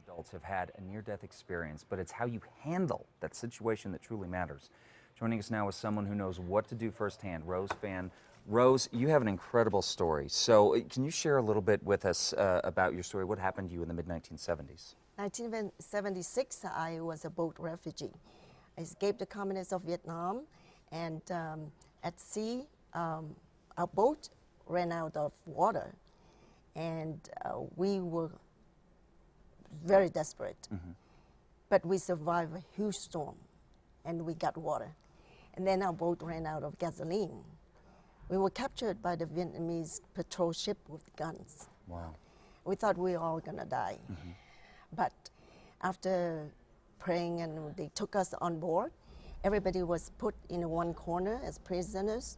adults have had a near-death experience, but it's how you handle that situation that truly matters. Joining us now is someone who knows what to do firsthand, Rose Fan. Rose, you have an incredible story. So can you share a little bit with us about your story? What happened to you in the mid-1970s? 1976, I was a boat refugee. I escaped the communists of Vietnam, and at sea, our boat ran out of water, and we were very desperate. Mm-hmm. But we survived a huge storm, and we got water. And then our boat ran out of gasoline. We were captured by the Vietnamese patrol ship with guns. Wow. We thought we were all gonna die. Mm-hmm. But after praying and they took us on board, everybody was put in one corner as prisoners.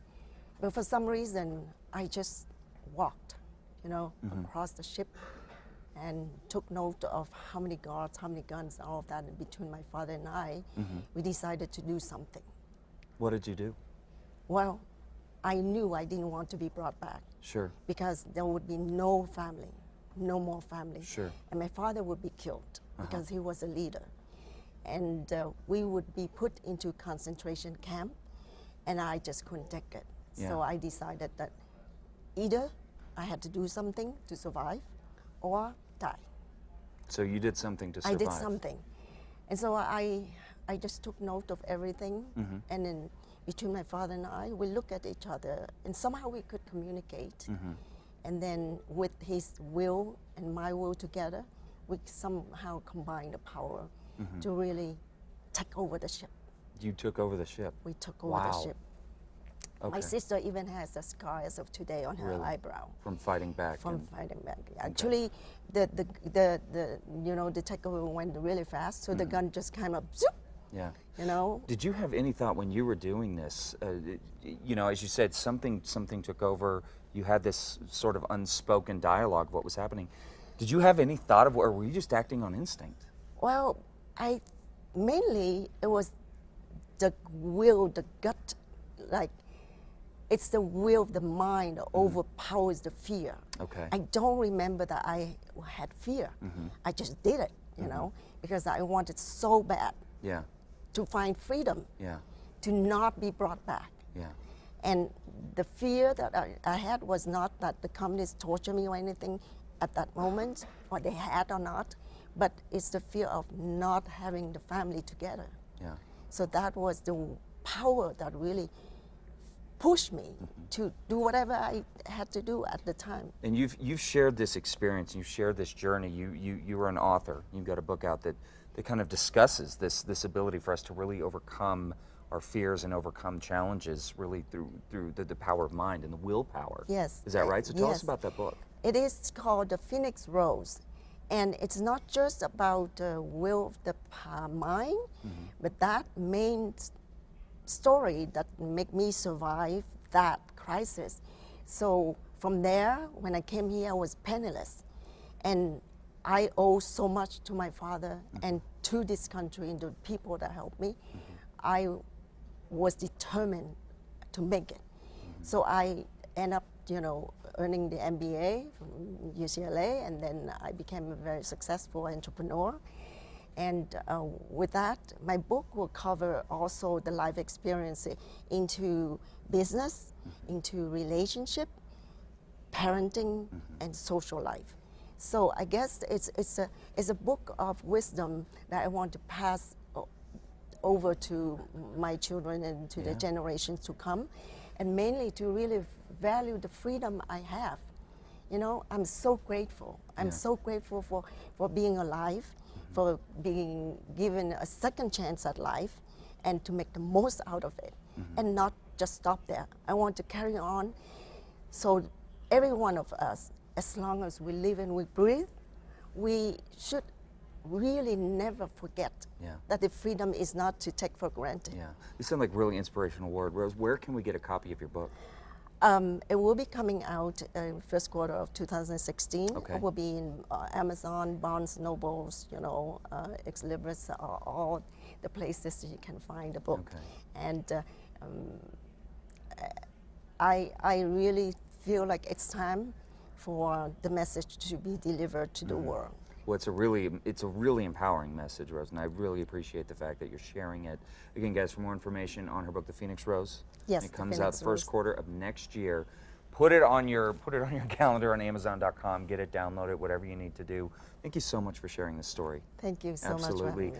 But for some reason, I just walked, mm-hmm. across the ship and took note of how many guards, how many guns, all of that. And between my father and I, mm-hmm. we decided to do something. What did you do? Well, I knew I didn't want to be brought back. Sure. Because there would be no family, no more family. Sure. And my father would be killed because he was a leader. And we would be put into concentration camp, and I just couldn't take it. Yeah. So I decided that either I had to do something to survive or die. So you did something to survive. I did something. And so I just took note of everything, mm-hmm. and then between my father and I, we looked at each other, and somehow we could communicate. Mm-hmm. And then with his will and my will together, we somehow combined the power mm-hmm. to really take over the ship. You took over the ship? We took over the ship. Okay. My sister even has a scar as of today on her eyebrow. From fighting back? From fighting back. Actually, the takeover went really fast, so mm-hmm. the gun just kind of zoop. Yeah. Did you have any thought when you were doing this? As you said, something took over. You had this sort of unspoken dialogue of what was happening. Did you have any thought of, or were you just acting on instinct? Well, mainly it was the will, the gut, like it's the will of the mind that mm-hmm. overpowers the fear. Okay. I don't remember that I had fear. Mm-hmm. I just did it, mm-hmm. Because I wanted so bad. Yeah. To find freedom. Yeah. To not be brought back. Yeah. And the fear that I had was not that the communists torture me or anything at that moment, or they had or not, but it's the fear of not having the family together. Yeah. So that was the power that really pushed me mm-hmm. to do whatever I had to do at the time. And you've shared this experience, you've shared this journey. You were an author. You've got a book out that kind of discusses this ability for us to really overcome our fears and overcome challenges really through the power of mind and the willpower. Yes. Is that right? So tell us about that book. It is called The Phoenix Rose. And it's not just about the will of the mind, mm-hmm. but that main story that made me survive that crisis. So from there, when I came here, I was penniless. And I owe so much to my father mm-hmm. and to this country and the people that helped me. Mm-hmm. I was determined to make it. Mm-hmm. So I ended up, earning the MBA from UCLA, and then I became a very successful entrepreneur. And with that, my book will cover also the life experience into business, mm-hmm. into relationship, parenting, mm-hmm. and social life. So I guess it's a book of wisdom that I want to pass over to my children and to the generations to come, and mainly to really value the freedom I have. I'm so grateful. I'm so grateful for being alive, mm-hmm. for being given a second chance at life, and to make the most out of it, mm-hmm. and not just stop there. I want to carry on, so every one of us, as long as we live and we breathe, we should really never forget that the freedom is not to take for granted. Yeah, you sound like really inspirational word. Rose, where can we get a copy of your book? It will be coming out in first quarter of 2016. Okay. It will be in Amazon, Barnes Nobles, Ex Libris, all the places you can find the book. Okay. And I really feel like it's time for the message to be delivered to the world. Well, it's a really empowering message, Rose, and I really appreciate the fact that you're sharing it. Again, guys, for more information on her book, The Phoenix Rose, Yes, it The comes out Phoenix the first Rose. quarter of next year. Put it on your calendar on Amazon.com. Get it, download it, whatever you need to do. Thank you so much for sharing this story. Thank you so much for Absolutely. having me.